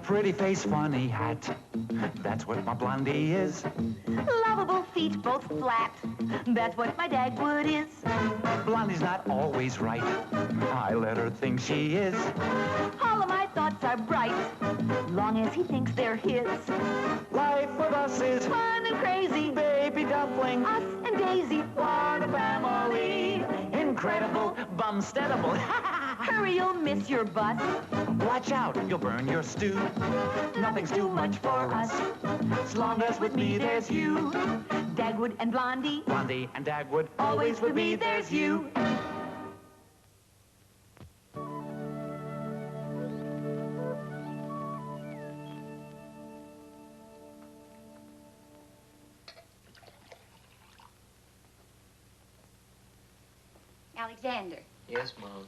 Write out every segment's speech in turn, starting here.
Pretty face, funny hat. That's what my Blondie is. Lovable feet, both flat. That's what my Dagwood is. Blondie's not always right. I let her think she is. All of my thoughts are bright, long as he thinks they're his. Life with us is Fun and crazy. baby dumpling. Us and Daisy. What a family. Incredible, bumsteadable. Hurry, you'll miss your bus. Watch out, you'll burn your stew. Nothing's too much for us. As long as with me there's you. Dagwood and Blondie. Blondie and Dagwood. Always with me there's you. Alexander, Yes, Mom.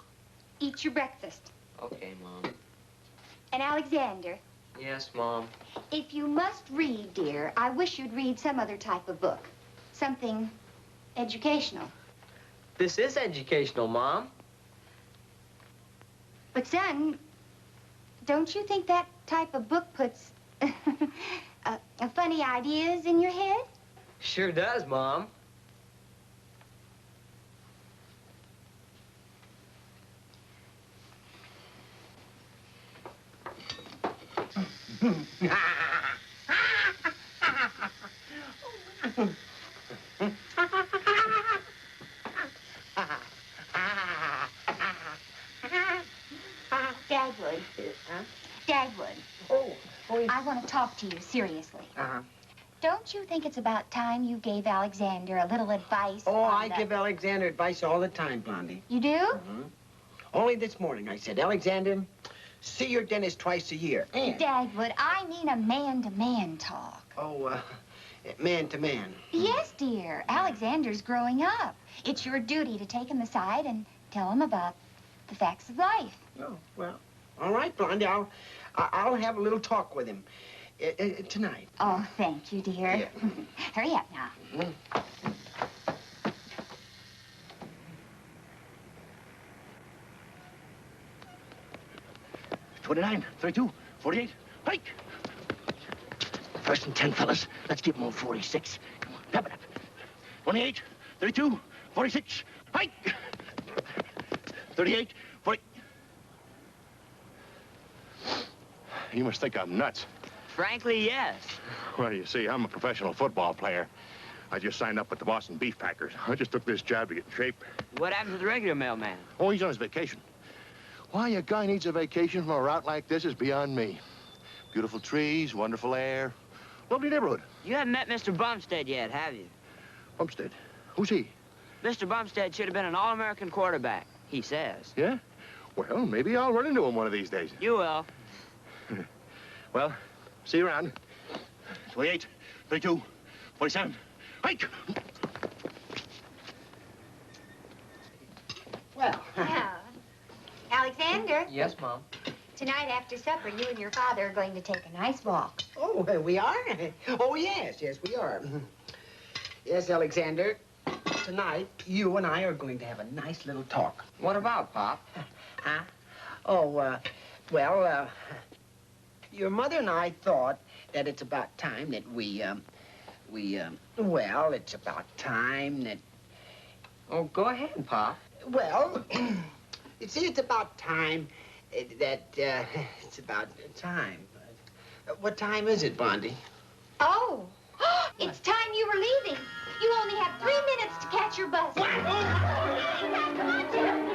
eat your breakfast. Okay, Mom. And Alexander, Yes, Mom. if you must read, dear, I wish you'd read some other type of book. Something educational. This is educational, Mom. But, son, don't you think that type of book puts funny ideas in your head? Sure does, Mom. Dagwood. Dagwood. Oh, I want to talk to you seriously. Uh-huh. Don't you think it's about time you gave Alexander a little advice? Oh, on I the- give Alexander advice all the time, Blondie. You do? Only this morning I said, Alexander, see your dentist twice a year. And, Dagwood, I mean a man-to-man talk. man to man. Yes, dear. Alexander's growing up. It's your duty to take him aside and tell him about the facts of life. Oh, well, all right, Blondie, I'll have a little talk with him tonight. Oh, thank you, dear. Yeah. Hurry up now. 29, 32, 48, hike! First and 10, fellas. Let's keep them on 46. Come on, tap it up. 28, 32, 46, hike! 38, 40. You must think I'm nuts. Frankly, yes. Well, you see, I'm a professional football player. I just signed up with the Boston Beef Packers. I just took this job to get in shape. What happened to the regular mailman? Oh, he's on his vacation. Why a guy needs a vacation from a route like this is beyond me. Beautiful trees, wonderful air, lovely neighborhood. You haven't met Mr. Bumstead yet, have you? Bumstead, who's he? Mr. Bumstead should have been an All-American quarterback, he says. Yeah? Well, maybe I'll run into him one of these days. You will. Well, see you around. 28, 32, 47, hike! Well, Alexander, Yes, Mom. tonight after supper, you and your father are going to take a nice walk. oh, we are? Oh, yes, we are. Yes, Alexander, tonight you and I are going to have a nice little talk. What about, Pop? Huh? Oh, well, your mother and I thought that it's about time that well, it's about time that, Oh, go ahead, Pop. well, you see, it's about time that, it's about time. What time is it, Blondie? Oh, it's time you were leaving. You only have 3 minutes to catch your bus. Come on, Jim.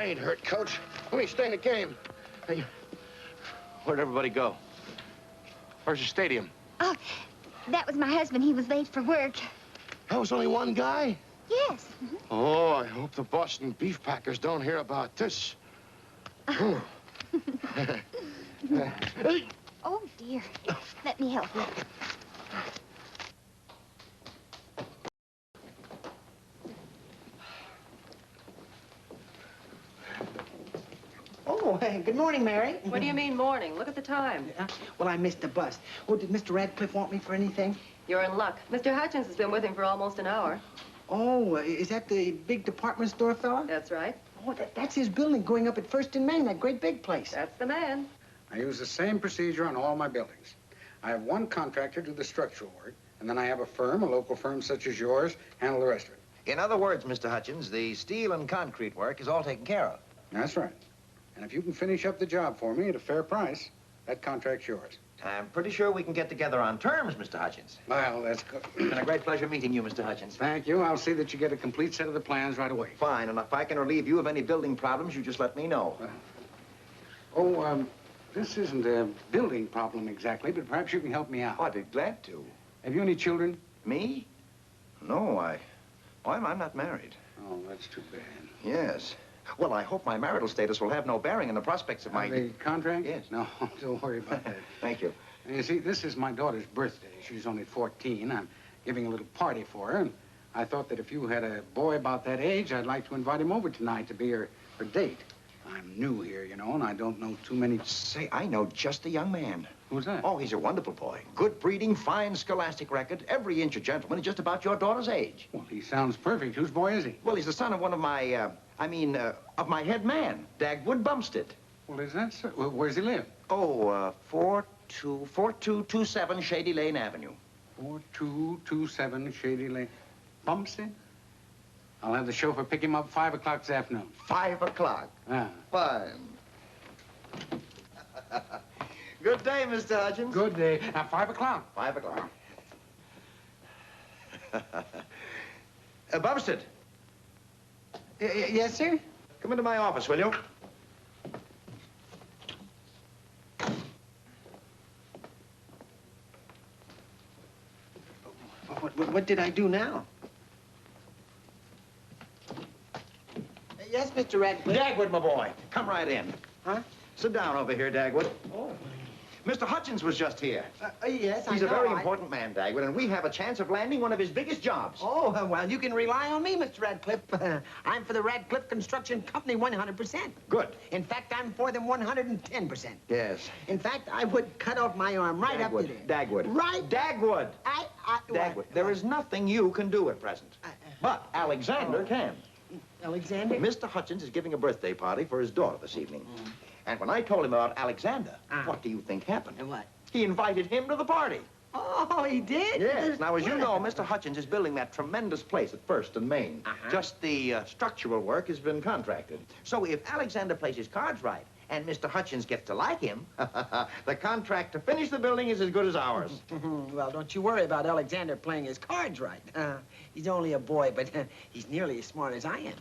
ain't hurt, Coach. Let me stay in the game. Hey, where'd everybody go? Where's the stadium? Oh, that was my husband. He was late for work. That was only one guy? Yes. Oh, I hope the Boston Beef Packers don't hear about this. Oh, dear. Let me help you. Oh, hey, good morning, Mary. What do you mean morning? Look at the time. Well, I missed the bus. Oh, did Mr. Radcliffe want me for anything? You're in luck. Mr. Hutchins has been with him for almost an hour. Oh, is that the big department store fella? That's right. Oh, that's his building going up at First and Main, that great big place. That's the man. I use the same procedure on all my buildings. I have one contractor do the structural work, and then I have a firm, a local firm such as yours, handle the rest of it. In other words, Mr. Hutchins, the steel and concrete work is all taken care of. That's right. And if you can finish up the job for me at a fair price, that contract's yours. I'm pretty sure we can get together on terms, Mr. Hutchins. Well, that's good. It's been a great pleasure meeting you, Mr. Hutchins. Thank you. I'll see that you get a complete set of the plans right away. Fine, and if I can relieve you of any building problems, you just let me know. This isn't a building problem exactly, but perhaps you can help me out. Oh, I'd be glad to. Have you any children? Me? No, I'm not married. Oh, that's too bad. Yes. Well, I hope my marital status will have no bearing on the prospects of my... The contract? Yes. No, don't worry about that. Thank you. And you see, this is my daughter's birthday. She's only 14. I'm giving a little party for her, and I thought that if you had a boy about that age, I'd like to invite him over tonight to be her date. I'm new here, you know, and I don't know too many... Say, I know just the young man. Who's that? Oh, he's a wonderful boy. Good breeding, fine scholastic record, every inch a gentleman, and just about your daughter's age. Well, he sounds perfect. Whose boy is he? Well, he's the son of one of my, of my head man, Dagwood Bumstead. Well, is that so? Well, where's he live? Oh, 4227 Shady Lane Avenue. 4227 Shady Lane. Bumstead? I'll have the chauffeur pick him up 5 o'clock this afternoon. 5 o'clock. Ah. Fine. Good day, Mr. Hutchins. Good day. Now, 5 o'clock. 5 o'clock. Bumstead. Yes, sir? Come into my office, will you? What did I do now? Yes, Mr. Radcliffe. Dagwood, my boy. Come right in. Huh? Sit down over here, Dagwood. Oh. Mr. Hutchins was just here. Yes, I know. He's a very important man, Dagwood, and we have a chance of landing one of his biggest jobs. Oh, well, you can rely on me, Mr. Radcliffe. I'm for the Radcliffe Construction Company 100%. Good. In fact, I'm for them 110%. Yes. In fact, I would cut off my arm right up to there. Dagwood. Right. Dagwood. Dagwood. There is What? nothing you can do at present. But Alexander can. Alexander? Mr. Hutchins is giving a birthday party for his daughter this evening. And when I told him about Alexander, what do you think happened? What? He invited him to the party. Oh, he did? Yes. Now, as you know, Mr. Hutchins is building that tremendous place at First and Main. Just the structural work has been contracted. So if Alexander plays his cards right and Mr. Hutchins gets to like him, the contract to finish the building is as good as ours. Well, don't you worry about Alexander playing his cards right. He's only a boy, but he's nearly as smart as I am.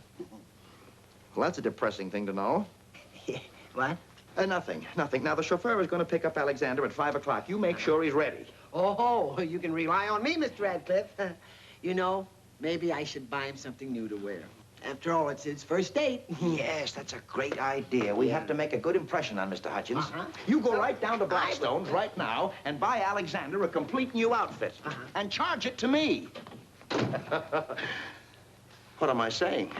Well, that's a depressing thing to know. What? Nothing. Now, the chauffeur is going to pick up Alexander at 5 o'clock. You make sure he's ready. Oh, you can rely on me, Mr. Radcliffe. You know, maybe I should buy him something new to wear. After all, it's his first date. Yes, that's a great idea. We have to make a good impression on Mr. Hutchins. You go right down to Blackstone's right now and buy Alexander a complete new outfit. And charge it to me. What am I saying?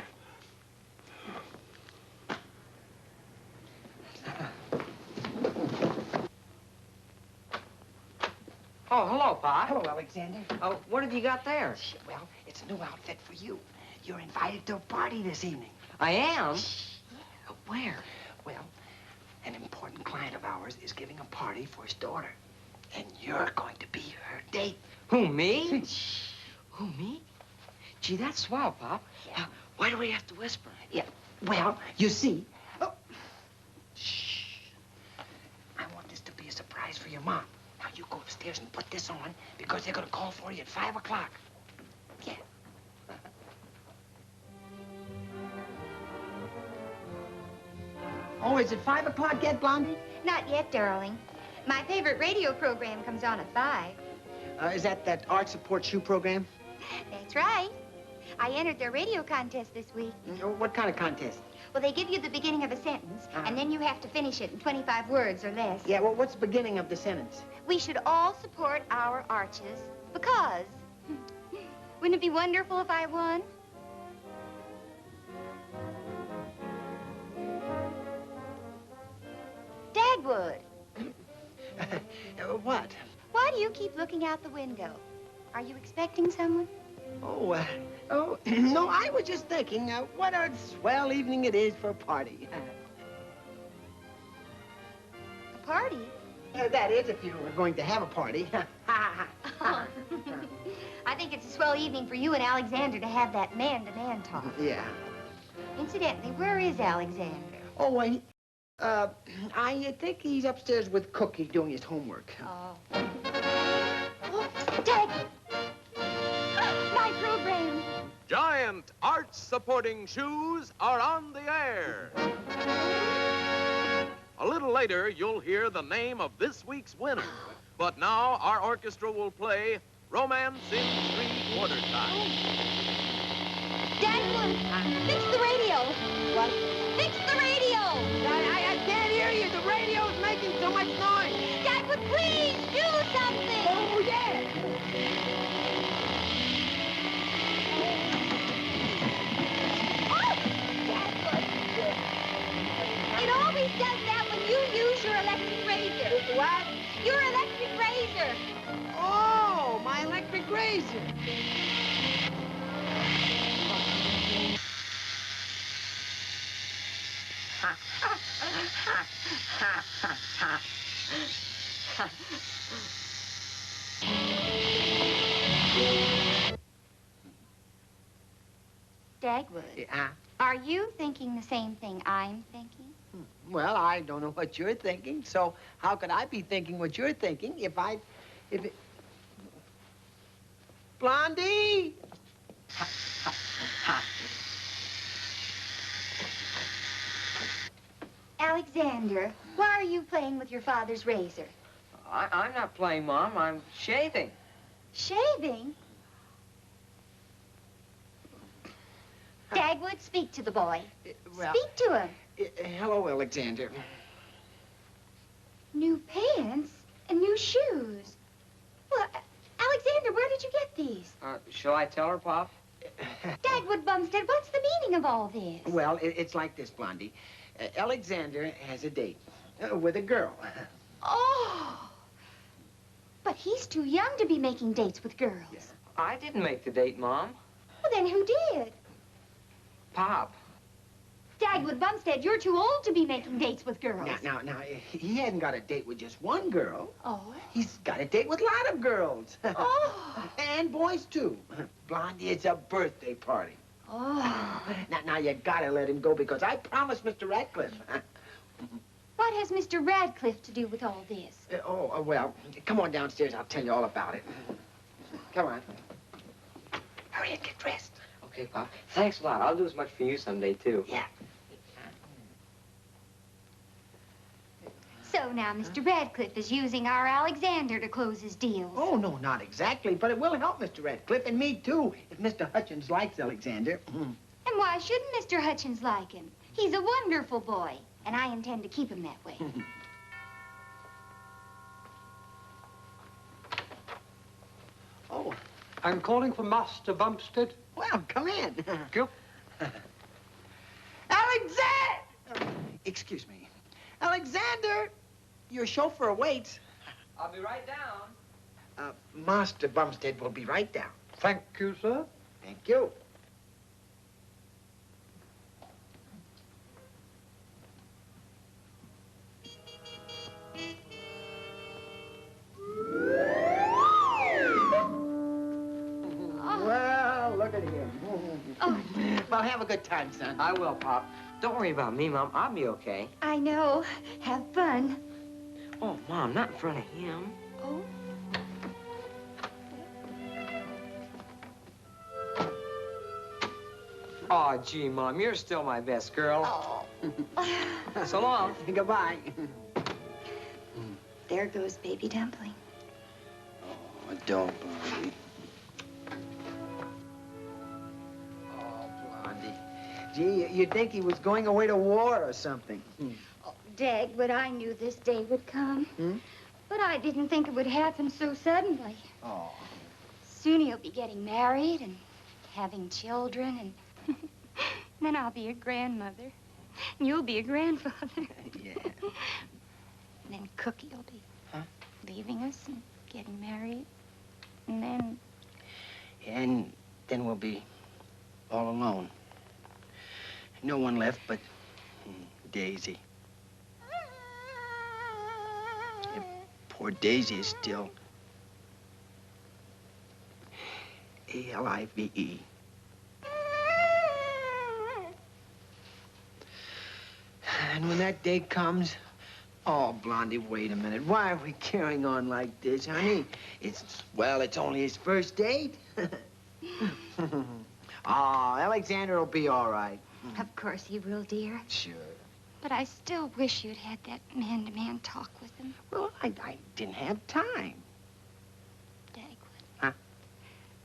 Oh, hello, Pa. Hello, Alexander. Oh, what have you got there? Well, it's a new outfit for you. You're invited to a party this evening. I am? Where? Well, an important client of ours is giving a party for his daughter. And you're going to be her date. Who, me? Who, me? Gee, that's swell, Pop. Yeah. Why do we have to whisper? Yeah, well, you see... Oh. Shh. I want this to be a surprise for your mom. Now, you go upstairs and put this on because they're going to call for you at 5 o'clock. Yeah. is it 5 o'clock yet, Blondie? Not yet, darling. My favorite radio program comes on at 5. Is that art support shoe program? That's right. I entered their radio contest this week. What kind of contest? Well, they give you the beginning of a sentence, and then you have to finish it in 25 words or less. Yeah, well, what's the beginning of the sentence? We should all support our arches because... Wouldn't it be wonderful if I won? Dagwood. What? Why do you keep looking out the window? Are you expecting someone? Oh, no, I was just thinking, what a swell evening it is for a party. A party? That is, if you were going to have a party. I think it's a swell evening for you and Alexander to have that man-to-man talk. Yeah. Incidentally, where is Alexander? Oh, I think he's upstairs with Cookie doing his homework. Oh. Oh, Dag! My program! Giant arch-supporting shoes are on the air. A little later, you'll hear the name of this week's winner. But now, our orchestra will play Romance in 3/4 Time. Dagwood, fix the radio. What? Fix the radio. I can't hear you. The radio's making so much noise. Dagwood, please do something. Oh, yeah. Oh, Dagwood. It always does that when you use your electric razor. What? Your electric razor. Oh, my electric razor. Dagwood, are you thinking the same thing I'm thinking? Well, I don't know what you're thinking, so how could I be thinking what you're thinking if it... Blondie! Alexander, why are you playing with your father's razor? I'm not playing, Mom. I'm shaving. Shaving? Dagwood, speak to the boy. Well, Speak to him. Hello, Alexander. New pants and new shoes. Well, Alexander, where did you get these? Shall I tell her, Pop? Dagwood Bumstead, what's the meaning of all this? Well, it's like this, Blondie. Alexander has a date with a girl. Oh! But he's too young to be making dates with girls. Yeah. I didn't make the date, Mom. Well, then who did? Pop. Dagwood Bumstead, you're too old to be making dates with girls. Now, he hadn't got a date with just one girl. Oh? He's got a date with a lot of girls. Oh. And boys, too. Blondie, it's a birthday party. Oh. Now, you gotta let him go because I promised Mr. Radcliffe. What has Mr. Radcliffe to do with all this? Well, come on downstairs. I'll tell you all about it. Come on. Hurry and get dressed. Okay, Pop. Thanks a lot. I'll do as much for you someday, too. Yeah. So now Mr. Radcliffe is using our Alexander to close his deals. Oh, no, not exactly, but it will help Mr. Radcliffe and me, too, if Mr. Hutchins likes Alexander. And why shouldn't Mr. Hutchins like him? He's a wonderful boy, and I intend to keep him that way. Oh, I'm calling for Master Bumstead. well, come in. Thank you. Alexander! Excuse me. Alexander, your chauffeur waits. I'll be right down. Master Bumstead will be right down. Thank you, sir. Thank you. Well, look at him. Oh. Well, have a good time, son. I will, Pop. Don't worry about me, Mom. I'll be okay. I know. Have fun. Oh, Mom, not in front of him. Oh? Oh, gee, Mom, you're still my best girl. Oh. So long. Goodbye. There goes baby Dumpling. Oh, don't, Blondie. Oh, Blondie. Gee, you'd think he was going away to war or something. Oh, Dagwood, I knew this day would come. But I didn't think it would happen so suddenly. Oh. Soon he'll be getting married and having children, and then I'll be a grandmother. And you'll be a grandfather. Yeah. And then Cookie will be leaving us and getting married. And then... And then we'll be all alone. No one left but Daisy. And poor Daisy is still A-L-I-V-E. And when that day comes, oh, Blondie, wait a minute. Why are we carrying on like this, honey? It's only his first date. Oh, Alexander will be all right. Of course he will, dear. Sure. But I still wish you'd had that man-to-man talk with him. Well, I didn't have time. Dagwood. Huh?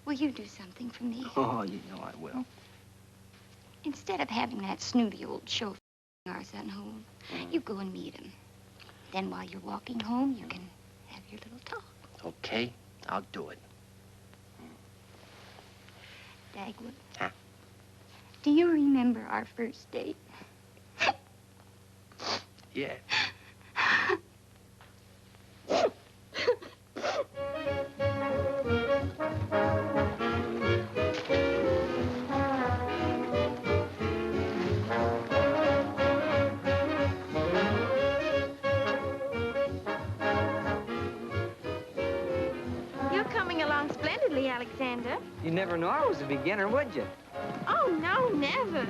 Will you do something for me? Oh, you know I will. Instead of having that snooty old chauffeur our son home, you go and meet him. Then while you're walking home, you can have your little talk. Okay, I'll do it. Dagwood. Huh? Do you remember our first date? Yeah. You're coming along splendidly, Alexander. You'd never know I was a beginner, would you? Oh, no, never.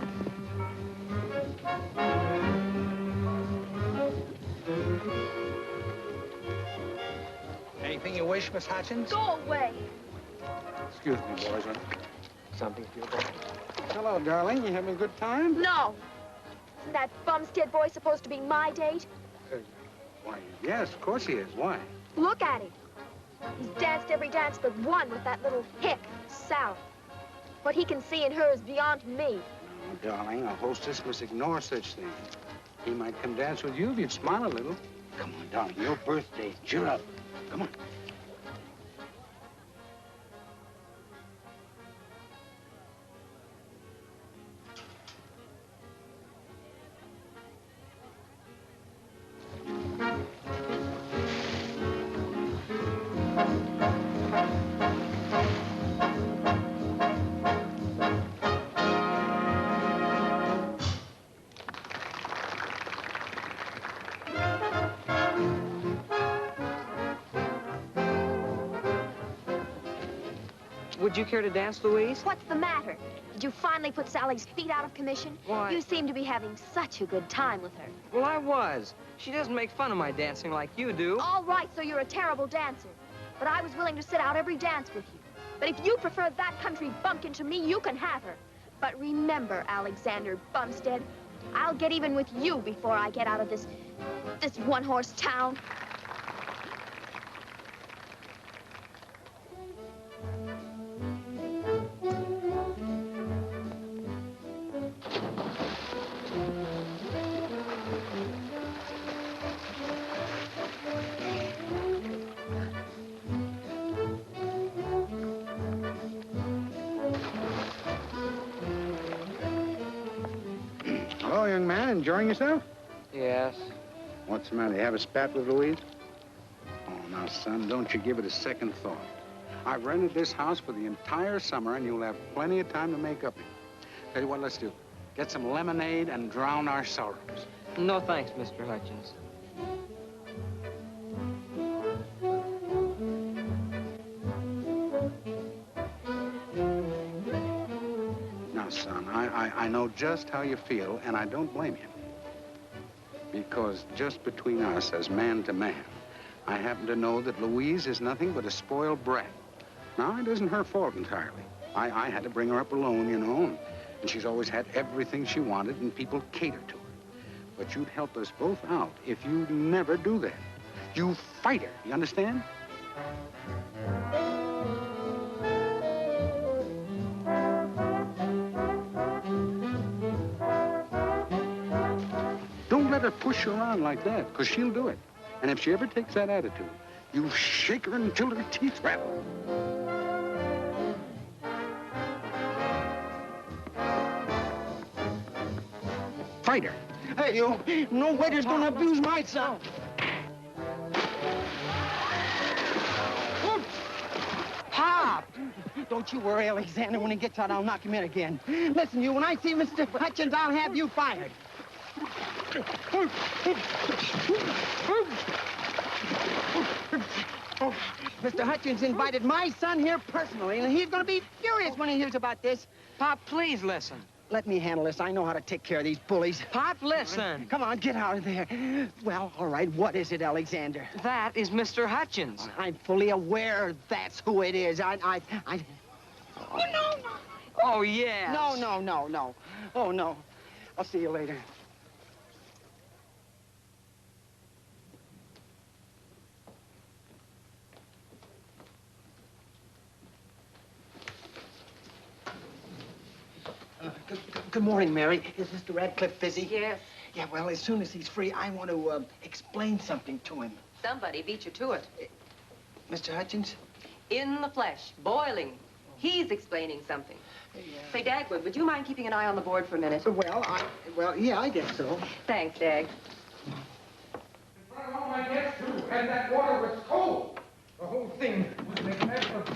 Anything you wish, Miss Hutchins? Go away. Excuse me, boys. Something for you, boy. Hello, darling. You having a good time? No. Isn't that Bumstead boy supposed to be my date? Why, yes, of course he is. Why? Look at him. He's danced every dance but one with that little hick, Sally. What he can see in her is beyond me. Oh, darling, a hostess must ignore such things. He might come dance with you if you'd smile a little. Come on, darling, your birthday. Cheer up. Come on. Would you care to dance, Louise? What's the matter? Did you finally put Sally's feet out of commission? Why? You seem to be having such a good time with her. Well, I was. She doesn't make fun of my dancing like you do. All right, so you're a terrible dancer. But I was willing to sit out every dance with you. But if you prefer that country bumpkin to me, you can have her. But remember, Alexander Bumstead, I'll get even with you before I get out of this one-horse town. Hello, young man. Enjoying yourself? Yes. What's the matter? You have a spat with Louise? Oh, now, son, don't you give it a second thought. I've rented this house for the entire summer, and you'll have plenty of time to make up. Tell you what, let's do. Get some lemonade and drown our sorrows. No thanks, Mr. Hutchins. Now, son, I know just how you feel, and I don't blame you. Because just between us, as man to man, I happen to know that Louise is nothing but a spoiled brat. Now, it isn't her fault entirely. I had to bring her up alone, you know, and she's always had everything she wanted, and people cater to her. But you'd help us both out if you never do that. You fight her, you understand? Don't let her push you around like that, because she'll do it. And if she ever takes that attitude, you shake her until her teeth rattle. Fight her. Hey, you, no waiter's gonna abuse my son. Pop! Don't you worry, Alexander. When he gets out, I'll knock him in again. Listen, you, when I see Mr. Hutchins, I'll have you fired. Mr. Hutchins invited my son here personally, and he's gonna be furious when he hears about this. Pop, please listen. Let me handle this. I know how to take care of these bullies. Pop, listen. Come on, get out of there. Well, all right, what is it, Alexander? That is Mr. Hutchins. I'm fully aware that's who it is. Oh, no. Oh, yes. No. Oh, no. I'll see you later. Good morning, Mary. Is Mr. Radcliffe busy? Yes. Yeah, well, as soon as he's free, I want to explain something to him. Somebody beat you to it. Mr. Hutchins? In the flesh, boiling. He's explaining something. Say, Dagwood, would you mind keeping an eye on the board for a minute? Well, yeah, I guess so. Thanks, Dag. All my guests, too, and that water was cold. The whole thing was made of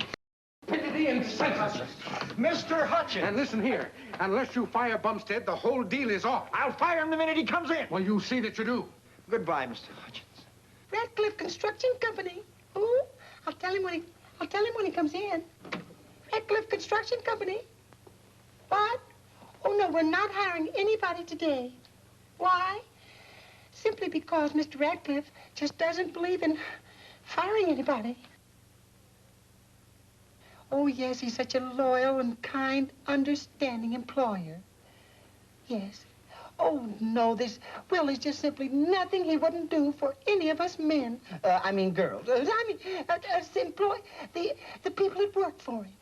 stupidity and senselessness. Mr. Hutchins! And listen here, unless you fire Bumstead, the whole deal is off. I'll fire him the minute he comes in. Well, you see that you do. Goodbye, Mr. Hutchins. Radcliffe Construction Company. Ooh, I'll tell him when he comes in. Radcliffe Construction Company. What? Oh, no, we're not hiring anybody today. Why? Simply because Mr. Radcliffe just doesn't believe in firing anybody. Oh, yes, he's such a loyal and kind, understanding employer. Yes. Oh, no, this Will is just simply nothing he wouldn't do for any of us men. Girls. The people that work for him.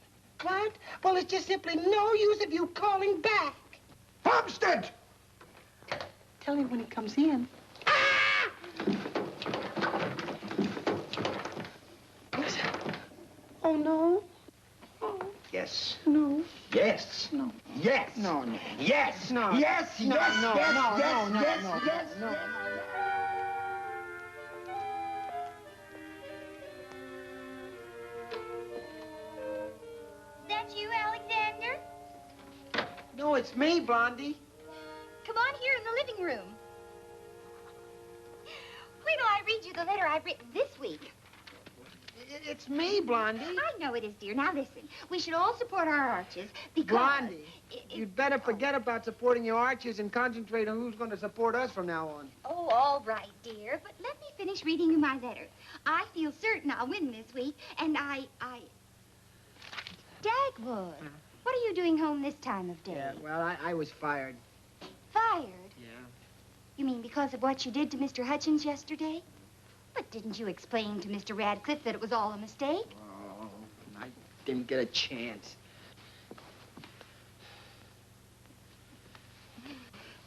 What? Well, it's just simply no use of you calling back. Bumstead! Tell him when he comes in. Ah! Oh, no. Oh. Yes. No. Yes. No. Yes. No. Yes. No. Yes. No. Yes. No. Yes. No. Yes. No. Yes. No. Yes. No. Yes. That you, Alexander? No, it's me, Blondie. Come on here in the living room. Wait till I read you the letter I've written this week. It's me, Blondie. I know it is, dear. Now listen. We should all support our arches because... Blondie, you'd better forget about supporting your arches and concentrate on who's going to support us from now on. Oh, all right, dear. But let me finish reading you my letter. I feel certain I'll win this week, and Dagwood, what are you doing home this time of day? Yeah, well, I was fired. Fired? Yeah. You mean because of what you did to Mr. Hutchins yesterday? But didn't you explain to Mr. Radcliffe that it was all a mistake? Oh, I didn't get a chance.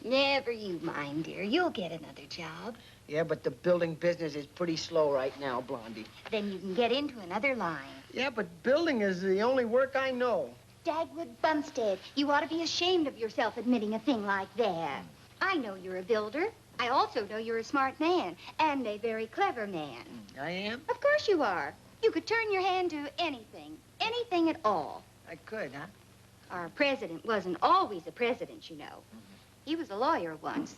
Never you mind, dear. You'll get another job. Yeah, but the building business is pretty slow right now, Blondie. Then you can get into another line. Yeah, but building is the only work I know. Dagwood Bumstead, you ought to be ashamed of yourself admitting a thing like that. I know you're a builder. I also know you're a smart man, and a very clever man. I am? Of course you are. You could turn your hand to anything at all. I could, huh? Our president wasn't always a president, you know. He was a lawyer once.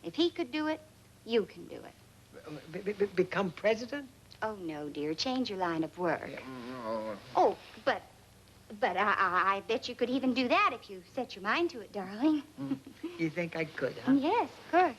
If he could do it, you can do it. Become president? Oh, no, dear. Change your line of work. Yeah. Oh, but I bet you could even do that if you set your mind to it, darling. You think I could, huh? Yes, of course.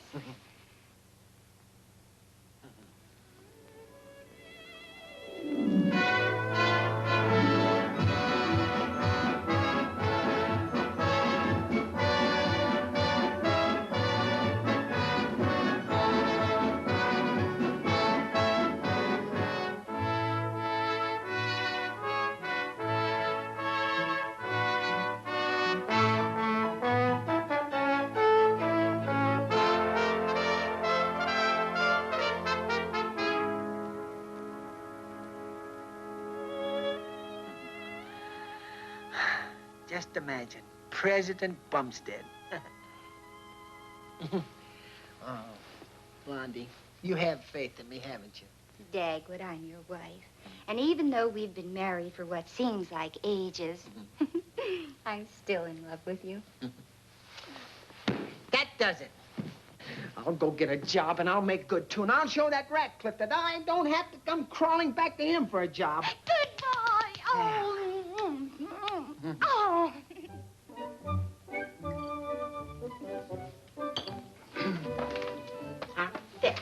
Just imagine, President Bumstead. Oh, Blondie, you have faith in me, haven't you? Dagwood, I'm your wife. And even though we've been married for what seems like ages, I'm still in love with you. That does it. I'll go get a job and I'll make good too. And I'll show that Ratcliffe that I don't have to come crawling back to him for a job. Goodbye. Oh. Oh. There.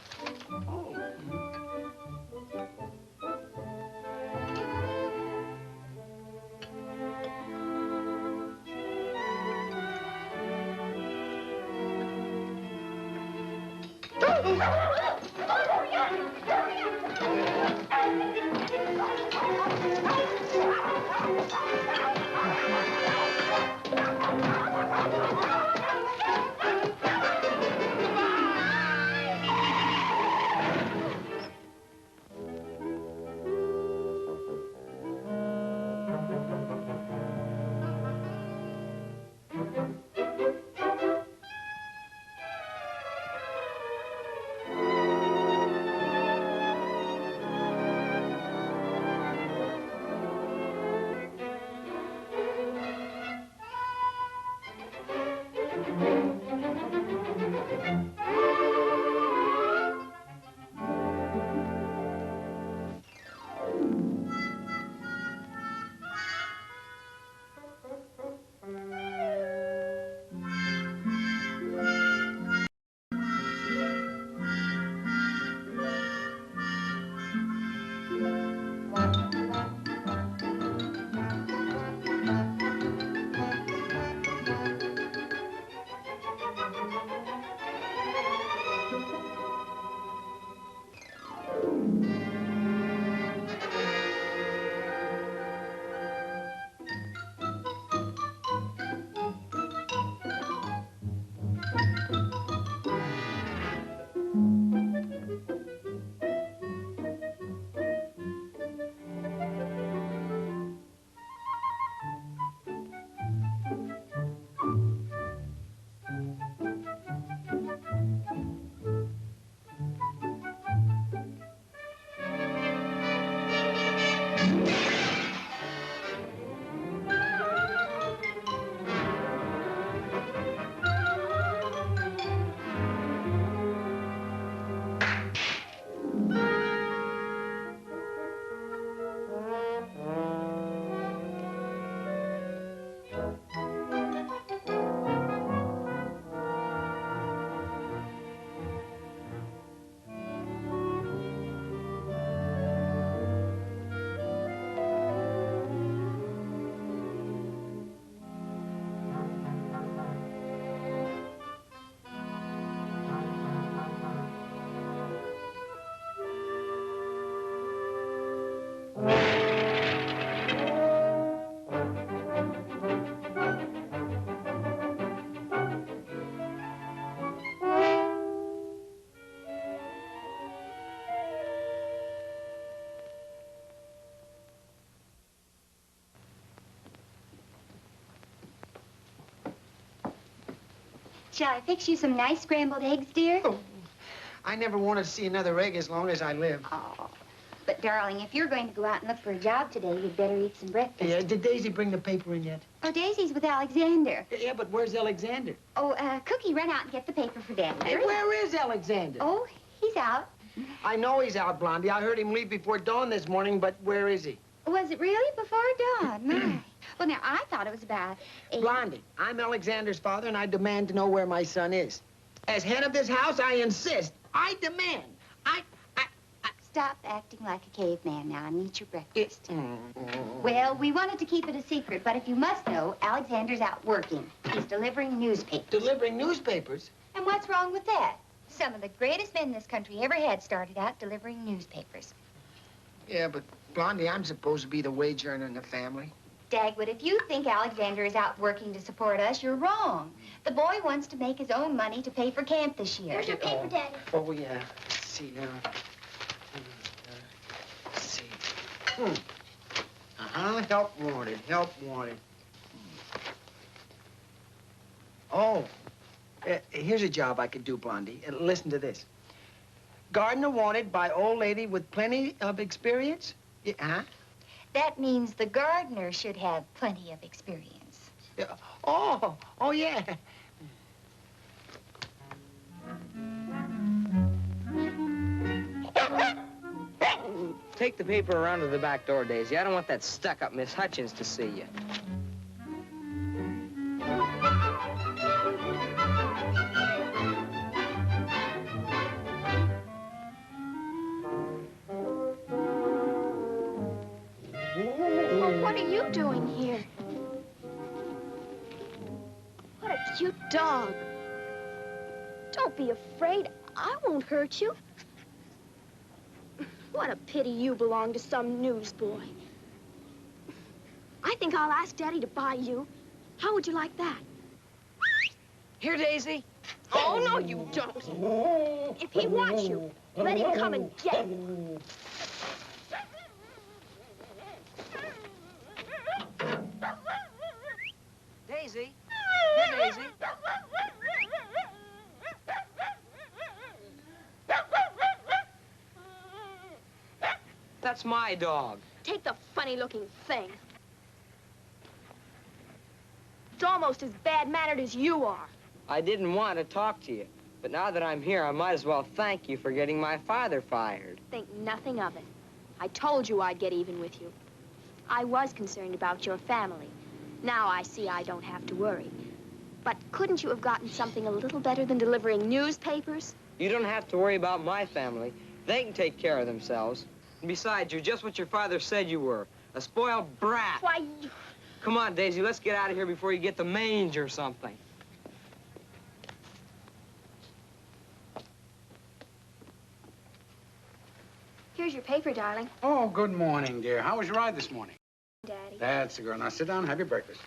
Shall I fix you some nice scrambled eggs, dear? Oh, I never wanted to see another egg as long as I live. Oh, but darling, if you're going to go out and look for a job today, you'd better eat some breakfast. Yeah, did Daisy bring the paper in yet? Oh, Daisy's with Alexander. Yeah, but where's Alexander? Oh, Cookie, run out and get the paper for Daddy. Hey, where is Alexander? Oh, he's out. I know he's out, Blondie. I heard him leave before dawn this morning, but where is he? Was it really before dawn? My. Well, now, I thought it was about 8. Blondie, I'm Alexander's father, and I demand to know where my son is. As head of this house, I insist. I demand. Stop acting like a caveman now and eat your breakfast. Well, we wanted to keep it a secret, but if you must know, Alexander's out working. He's delivering newspapers. Delivering newspapers? And what's wrong with that? Some of the greatest men this country ever had started out delivering newspapers. Yeah, but, Blondie, I'm supposed to be the wage earner in the family. Dagwood, if you think Alexander is out working to support us, you're wrong. The boy wants to make his own money to pay for camp this year. Here's your paper, Daddy. Oh, yeah. Let's see now. Let's see. Help wanted. Help wanted. Oh. Here's a job I could do, Blondie. Listen to this. Gardener wanted by old lady with plenty of experience? Yeah, huh? That means the gardener should have plenty of experience. Oh, yeah. Take the paper around to the back door, Daisy. I don't want that stuck-up Miss Hutchins to see you. Well, what are you doing here? What a cute dog. Don't be afraid. I won't hurt you. What a pity you belong to some newsboy. I think I'll ask Daddy to buy you. How would you like that? Here, Daisy. Oh, no, you don't. If he wants you, let him come and get you. Daisy. Here, Daisy. That's my dog. Take the funny-looking thing. It's almost as bad-mannered as you are. I didn't want to talk to you, but now that I'm here, I might as well thank you for getting my father fired. Think nothing of it. I told you I'd get even with you. I was concerned about your family. Now I see I don't have to worry. But couldn't you have gotten something a little better than delivering newspapers? You don't have to worry about my family. They can take care of themselves. And besides, you're just what your father said you were, a spoiled brat. Why... Come on, Daisy, let's get out of here before you get the mange or something. Here's your paper, darling. Oh, good morning, dear. How was your ride this morning? Daddy. That's the girl. Now sit down and have your breakfast.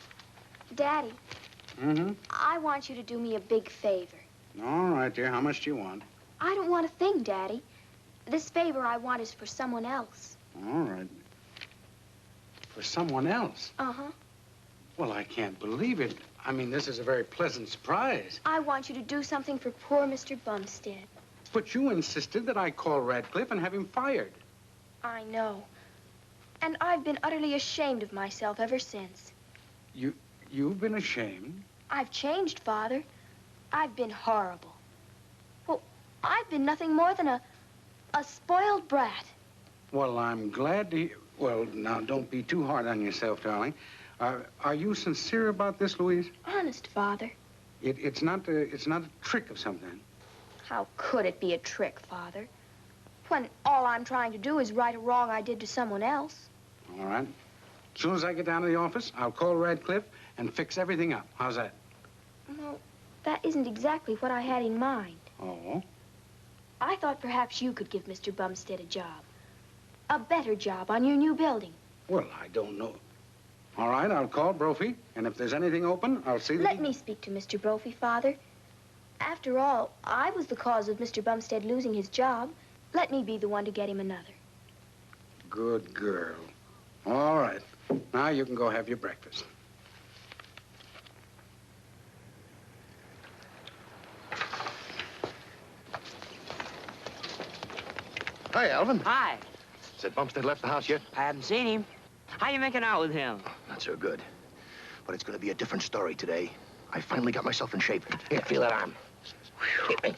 Daddy. Mm-hmm. I want you to do me a big favor. All right, dear. How much do you want? I don't want a thing, Daddy. This favor I want is for someone else. All right. For someone else? Uh-huh. Well, I can't believe it. I mean, this is a very pleasant surprise. I want you to do something for poor Mr. Bumstead. But you insisted that I call Radcliffe and have him fired. I know. And I've been utterly ashamed of myself ever since. You've been ashamed? I've changed, Father. I've been horrible. Well, I've been nothing more than a spoiled brat. Well, I'm glad to hear... Well, now, don't be too hard on yourself, darling. Are you sincere about this, Louise? Honest, Father. It's not a trick of something. How could it be a trick, Father? When all I'm trying to do is right a wrong I did to someone else. All right. As soon as I get down to the office, I'll call Radcliffe and fix everything up. How's that? No, that isn't exactly what I had in mind. Oh? I thought perhaps you could give Mr. Bumstead a job. A better job on your new building. Well, I don't know. All right, I'll call Brophy, and if there's anything open, I'll see that... Let me speak to Mr. Brophy, Father. After all, I was the cause of Mr. Bumstead losing his job. Let me be the one to get him another. Good girl. All right. Now you can go have your breakfast. Hi, Alvin. Hi. Said Bumstead left the house yet? I haven't seen him. How you making out with him? Not so good. But it's gonna be a different story today. I finally got myself in shape. Here, feel that arm. Hit me.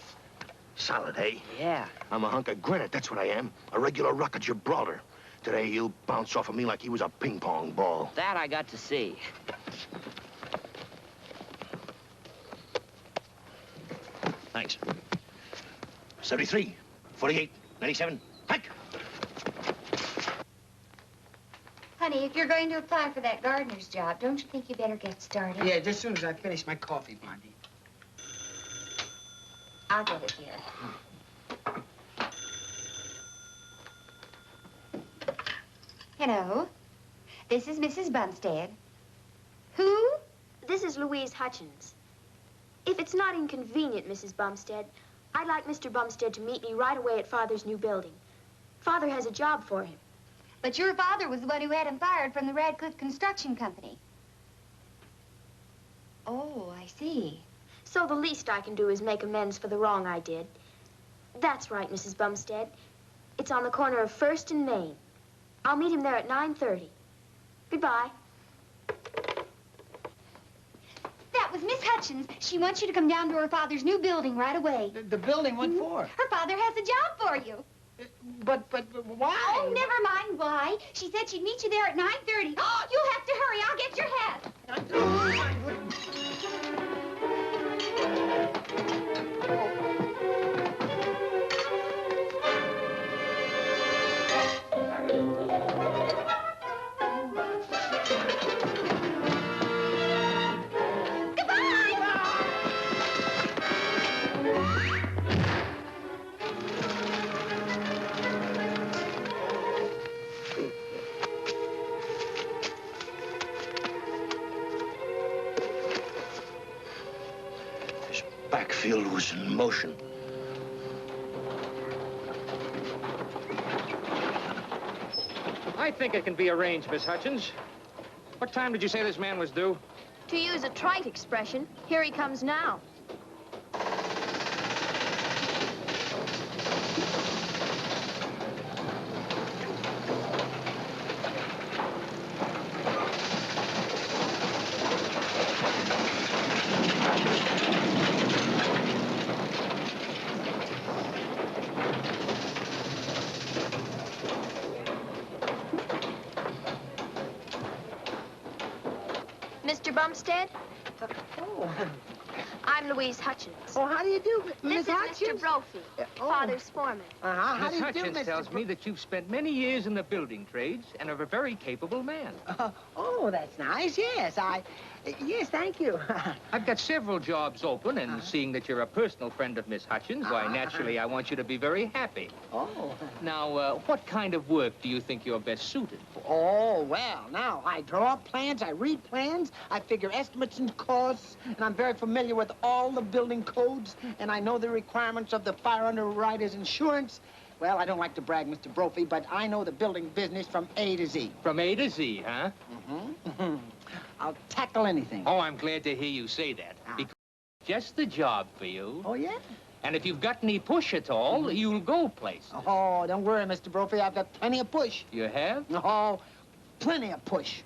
Solid, hey? Yeah. I'm a hunk of granite, that's what I am. A regular rock of Gibraltar. Today, he'll bounce off of me like he was a ping-pong ball. That I got to see. Thanks. 73, 48, 97, hike! Honey, if you're going to apply for that gardener's job, don't you think you better get started? Yeah, just as soon as I finish my coffee, Blondie. I'll get it, dear. Hello. This is Mrs. Bumstead. Who? This is Louise Hutchins. If it's not inconvenient, Mrs. Bumstead, I'd like Mr. Bumstead to meet me right away at Father's new building. Father has a job for him. But your father was the one who had him fired from the Radcliffe Construction Company. Oh, I see. So the least I can do is make amends for the wrong I did. That's right, Mrs. Bumstead. It's on the corner of 1st and Main. I'll meet him there at 9:30. Goodbye. That was Miss Hutchins. She wants you to come down to her father's new building right away. The building? What for? Her father has a job for you. But why? Oh, never mind why. She said she'd meet you there at 9:30. Oh, you'll have to hurry. I'll get your hat. Backfield was in motion. I think it can be arranged, Miss Hutchins. What time did you say this man was due? To use a trite expression, here he comes now. Mr. Bumstead? Oh. I'm Louise Hutchins. Oh, how do you do, This Miss is Hutchins? Mr. Brophy, Father's foreman. How Miss do you Hutchins do, Mr. tells me that you've spent many years in the building trades and are a very capable man. Oh, that's nice. Yes, yes, thank you. I've got several jobs open, and seeing that you're a personal friend of Miss Hutchins, why, naturally, I want you to be very happy. Oh. Now, what kind of work do you think you're best suited for? Oh, well, now, I draw up plans, I read plans, I figure estimates and costs, and I'm very familiar with all the building codes, and I know the requirements of the fire underwriter's insurance. Well, I don't like to brag, Mr. Brophy, but I know the building business from A to Z. From A to Z, huh? Mm-hmm. I'll tackle anything. Oh, I'm glad to hear you say that. Because it's just the job for you. Oh, yeah? And if you've got any push at all, you'll go places. Oh, don't worry, Mr. Brophy. I've got plenty of push. You have? Oh, plenty of push.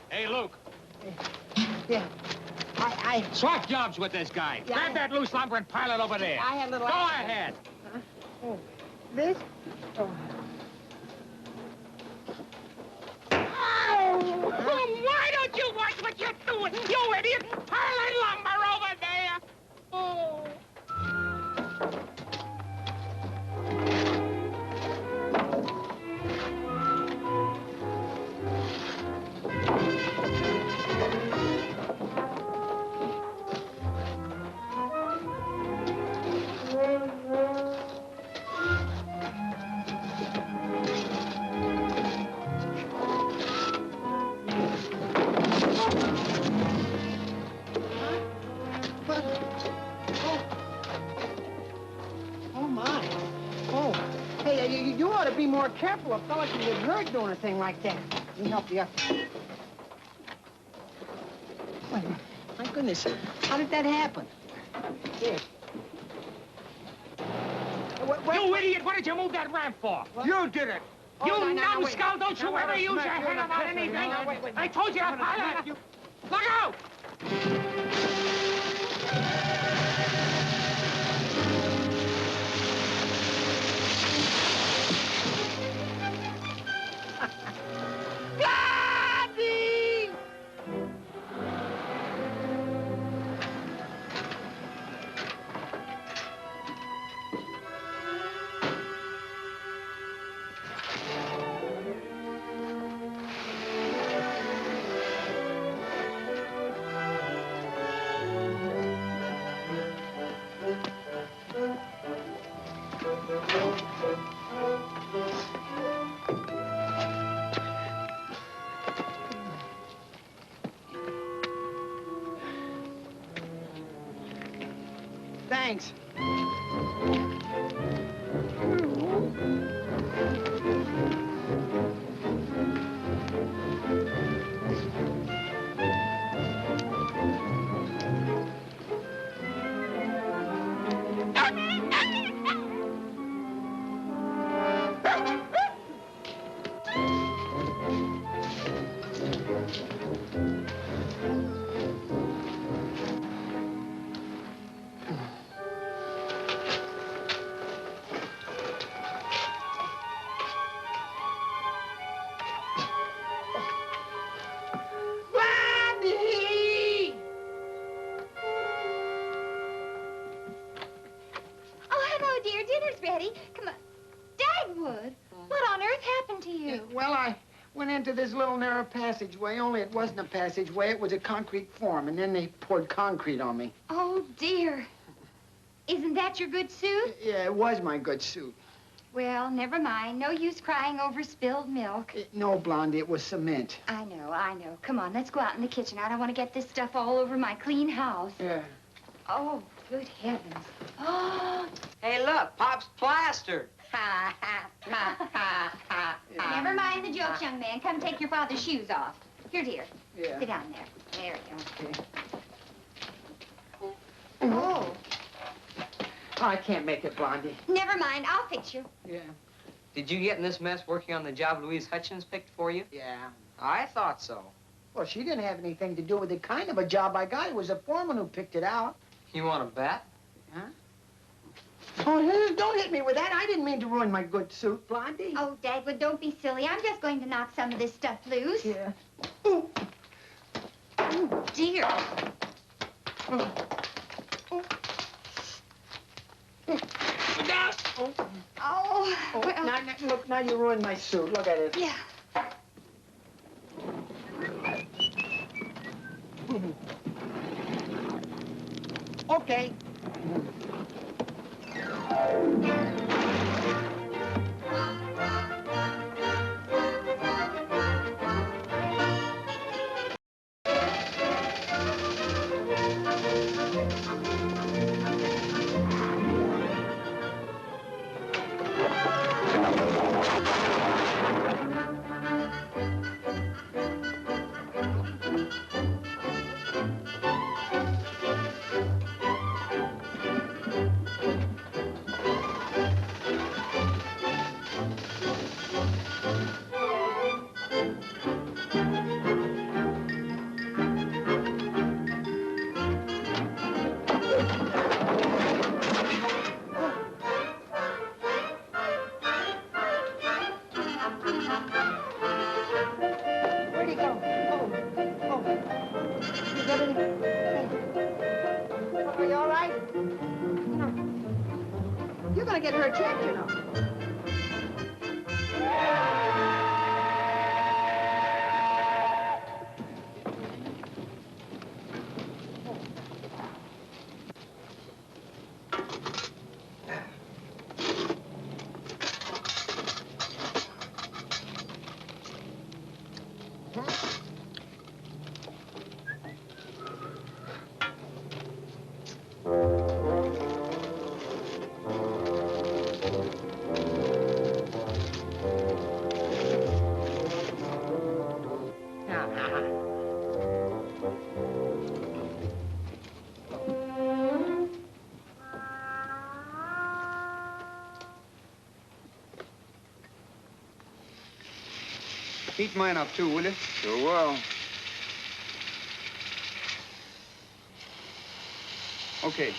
Hey, Luke. Yeah. Swap jobs with this guy. Yeah, Grab that loose lumber and pile it over there. I had a little Go accident. ahead. Oh, this? Oh. Why don't you watch what you're doing, you idiot? Piling lumber over there. Oh. Oh, my. Oh. Hey, you ought to be more careful. A fella can get hurt doing a thing like that. Let me help you up. Wait, my goodness. How did that happen? Here. You idiot! What did you move that ramp for? What? You did it. Oh, You no, wait. numbskull! Don't you No, ever wait, use your wait, head wait, about wait, anything! no, wait. I told you to pile it! Look out! Blondie! thanks. Well, I went into this little narrow passageway, only it wasn't a passageway, it was a concrete form, and then they poured concrete on me. Oh, dear. Isn't that your good suit? Yeah, it was my good suit. Well, never mind. No use crying over spilled milk. No, Blondie, it was cement. I know, I know. Come on, let's go out in the kitchen. I don't want to get this stuff all over my clean house. Yeah. Oh, good heavens. Oh. Hey, look, Pop's plaster. Ha, ha, ha, ha, ha, ha. Never mind the jokes, young man. Come take your father's shoes off. Here, dear. Yeah. Sit down there. There we go. Okay. Oh. Oh, I can't make it, Blondie. Never mind. I'll fix you. Yeah. Did you get in this mess working on the job Louise Hutchins picked for you? Yeah. I thought so. Well, she didn't have anything to do with the kind of a job I got. It was the foreman who picked it out. You want to bet? Huh? Oh, don't hit me with that. I didn't mean to ruin my good suit, Blondie. Oh, Dagwood, don't be silly. I'm just going to knock some of this stuff loose. Yeah. Oh, dear. Oh. Oh, well. Now, look, now you ruined my suit. Look at it. Yeah. Okay. Where'd he go? Oh. You got anything? Are you all right? You're gonna get her checked, you know. Heat mine up, too, will you? Sure will. Okay.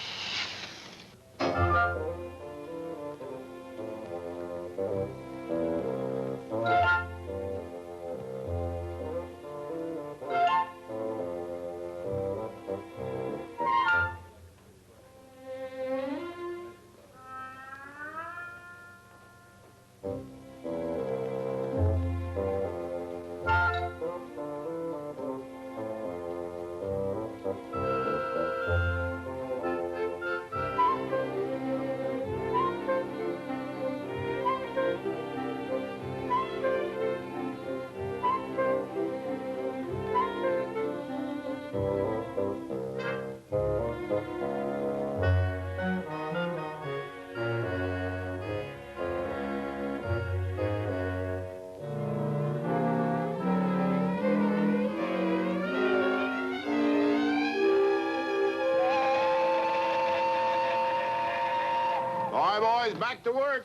All right, boys, back to work.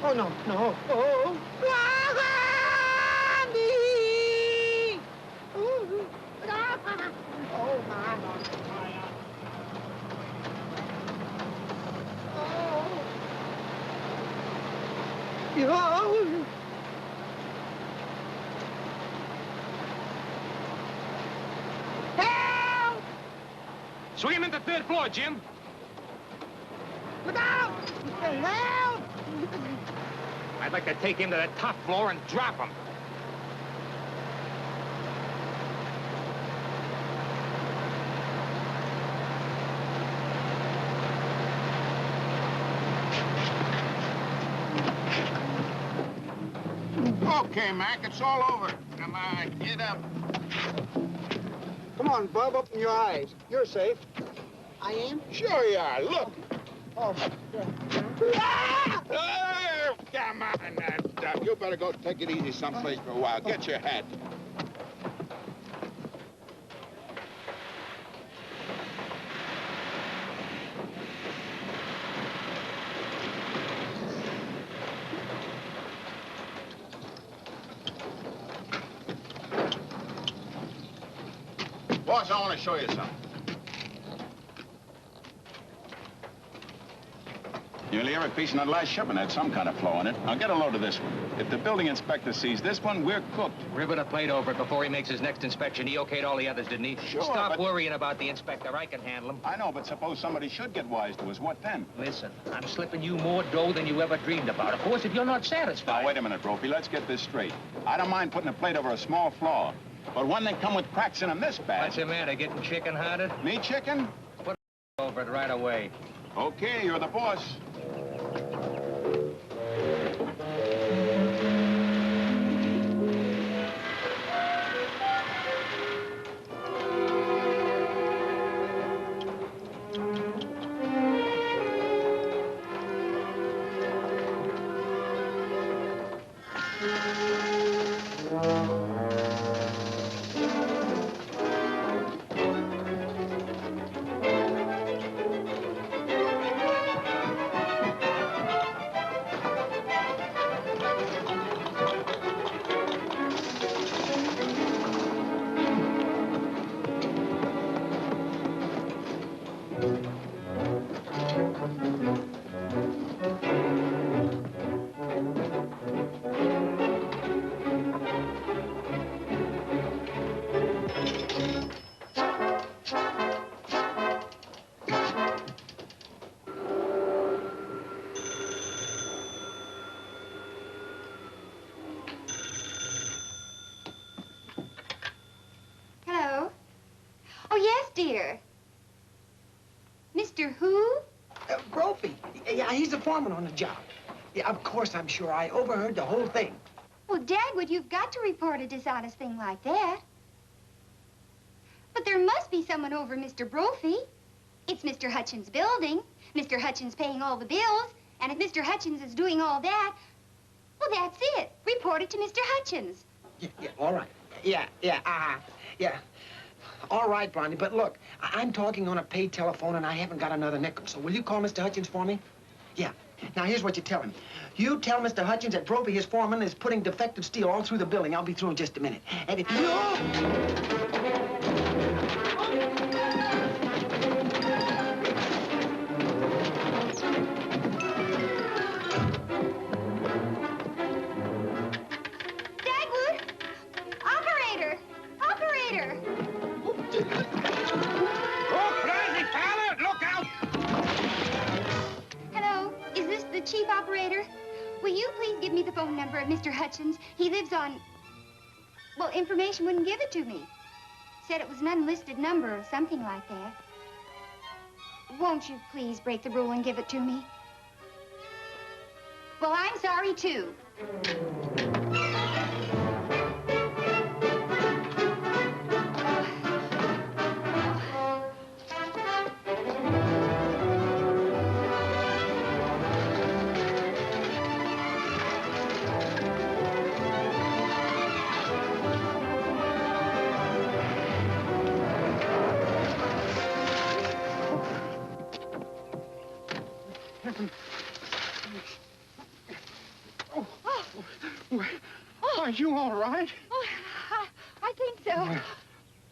Oh, no, no. Oh, Blondie! Ooh. Oh, my. Oh. Yo. Help! Swing him into the third floor, Jim. Look out! Help! I'd like to take him to the top floor and drop him. Okay, Mac, it's all over. Come on, get up. Come on, Bub, open your eyes. You're safe. I am? Sure you are. Look. Oh, Oh, come on, Doc. You better go take it easy someplace for a while. Get your hat. Boss, I want to show you something. Nearly every piece in that last shipment had some kind of flaw in it. Now get a load of this one. If the building inspector sees this one, we're cooked. Ribbon a plate over it before he makes his next inspection. He okayed all the others, didn't he? Sure, Stop but... worrying about the inspector. I can handle him. I know, but suppose somebody should get wise to us. What then? Listen, I'm slipping you more dough than you ever dreamed about. Of course, if you're not satisfied. Now, wait a minute, Brophy. Let's get this straight. I don't mind putting a plate over a small flaw. But when they come with cracks in them this bad... What's the matter? Getting chicken-hearted? Me chicken? Put over it right away. Okay, you're the boss. Hello? Oh, yes, dear. Mr. Who? Brophy. Yeah, he's the foreman on the job. Yeah, of course, I'm sure. I overheard the whole thing. Well, Dagwood, you've got to report a dishonest thing like that. But there must be someone over Mr. Brophy. It's Mr. Hutchins' building. Mr. Hutchins paying all the bills. And if Mr. Hutchins is doing all that, well, that's it. Report it to Mr. Hutchins. Yeah, all right. Yeah. All right, Blondie, but look, I'm talking on a paid telephone and I haven't got another nickel. So will you call Mr. Hutchins for me? Yeah. Now, here's what you tell him. You tell Mr. Hutchins that Brophy, his foreman, is putting defective steel all through the building. I'll be through in just a minute. And if you... Chief Operator, will you please give me the phone number of Mr. Hutchins? He lives on... Well, information wouldn't give it to me. Said it was an unlisted number or something like that. Won't you please break the rule and give it to me? Well, I'm sorry, too. Are you all right? Oh, I think so. Are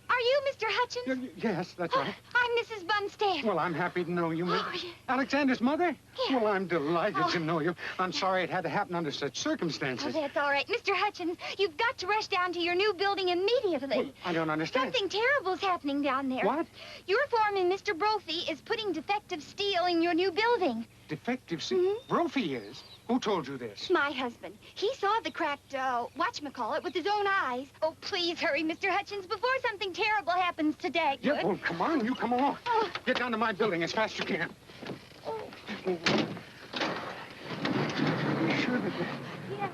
you Mr. Hutchins? Yes, that's right. I'm Mrs. Bumstead. Well, I'm happy to know you, Miss. Oh, yeah. Alexander's mother? Yeah. Well, I'm delighted to know you. I'm sorry it had to happen under such circumstances. Oh, that's all right. Mr. Hutchins, you've got to rush down to your new building immediately. Well, I don't understand. Something terrible's happening down there. What? Your foreman, Mr. Brophy, is putting defective steel in your new building. Defective steel? Brophy is? Who told you this? My husband. He saw the cracked, whatchamacallit, with his own eyes. Oh, please hurry, Mr. Hutchins, before something terrible happens to Dagwood. Yeah, well, come on. You come along. Get down to my building as fast as you can. Sure. Yeah.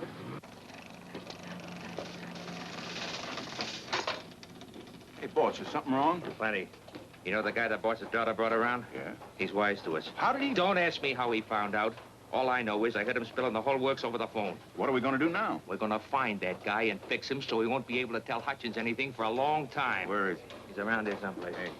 Hey, boss, is something wrong? Plenty. You know the guy that boss's daughter brought around? Yeah. He's wise to us. How did he? Don't ask me how he found out. All I know is I heard him spilling the whole works over the phone. What are we going to do now? We're going to find that guy and fix him so he won't be able to tell Hutchins anything for a long time. Where is he? He's around here someplace. Hey.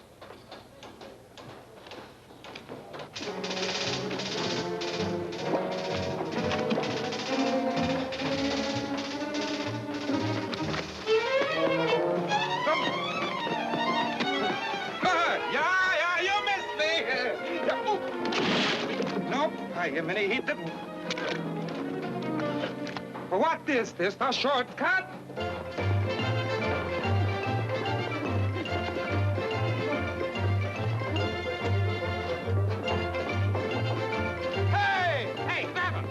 Yeah, you missed me. Nope, I minute he didn't. What is this, a shortcut? Hey, Babin!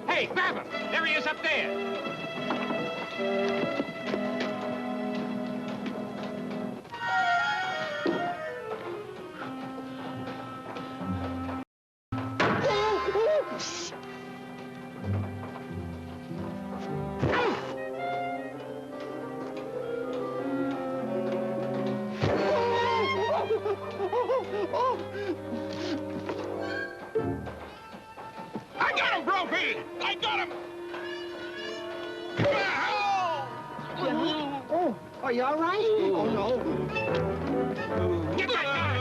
Hey, Babin! There he is up there! I got him, Brophy! I got him! Oh, are you all right? Oh, no. Get that guy!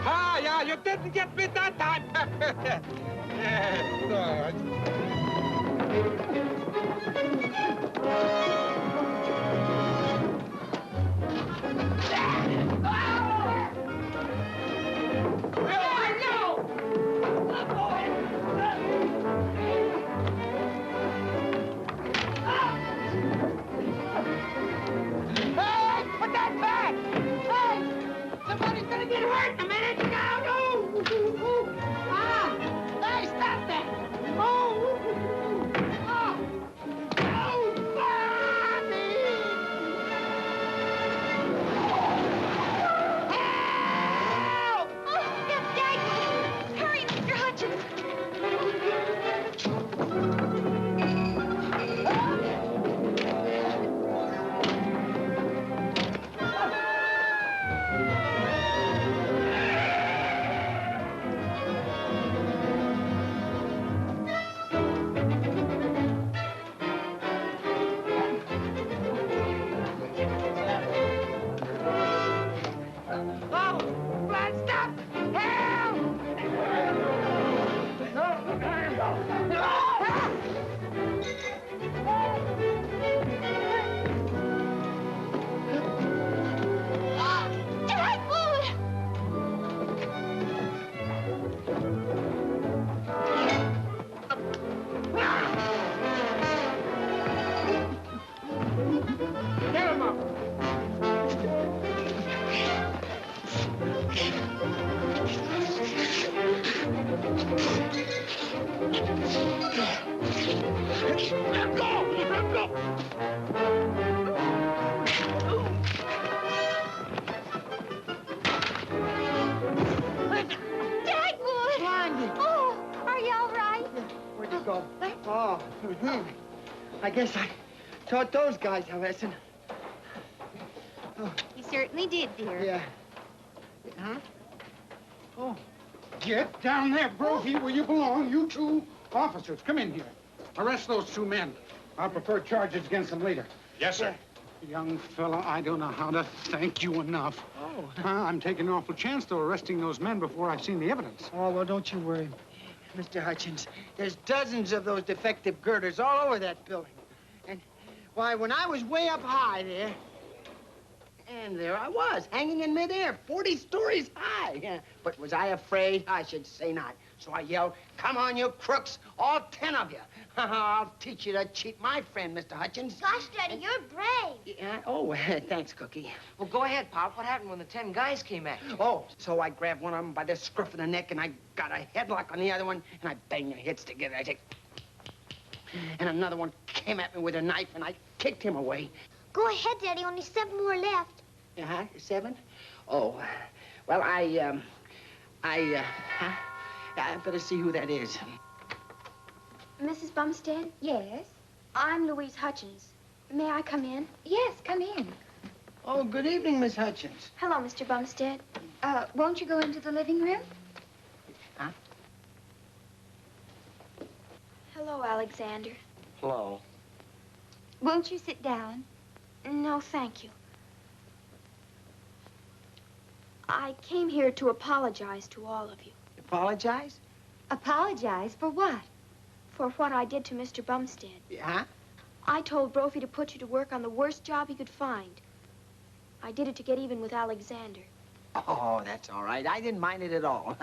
Ah, yeah, you didn't get me that time. Hey, put that back! Hey! Somebody's gonna get hurt in a minute! No! Ah! Hey, stop that! Oh! Oh! Oh! Let go! Let go! Dagwood! Blondie! Oh, are you all right? Where'd you go? Oh, I guess I taught those guys a lesson. You certainly did, dear. Yeah. Huh? Oh. Get down there, Brophy, where you belong. You two officers, come in here. Arrest those two men. I'll prefer charges against them later. Yes, sir. Young fella, I don't know how to thank you enough. Oh. I'm taking an awful chance, though, arresting those men before I've seen the evidence. Oh, well, don't you worry, Mr. Hutchins. There's dozens of those defective girders all over that building. And, why, when I was way up high there, and there I was, hanging in midair, 40 stories high. Yeah. But was I afraid? I should say not. So I yelled, come on, you crooks, all 10 of you. I'll teach you to cheat my friend, Mr. Hutchins. Gosh, Daddy, you're brave. Yeah? Oh, thanks, Cookie. Well, go ahead, Pop. What happened when the 10 guys came at you? Oh, so I grabbed one of them by the scruff of the neck, and I got a headlock on the other one, and I banged their heads together. I said, and another one came at me with a knife, and I kicked him away. Go ahead, Daddy. Only 7 more left. Uh-huh, 7? Oh, well, I better see who that is. Mrs. Bumstead? Yes? I'm Louise Hutchins. May I come in? Yes, come in. Oh, good evening, Miss Hutchins. Hello, Mr. Bumstead. Won't you go into the living room? Huh? Hello, Alexander. Hello. Won't you sit down? No, thank you. I came here to apologize to all of you. Apologize? Apologize for what? For what I did to Mr. Bumstead. Yeah? I told Brophy to put you to work on the worst job he could find. I did it to get even with Alexander. Oh, that's all right. I didn't mind it at all.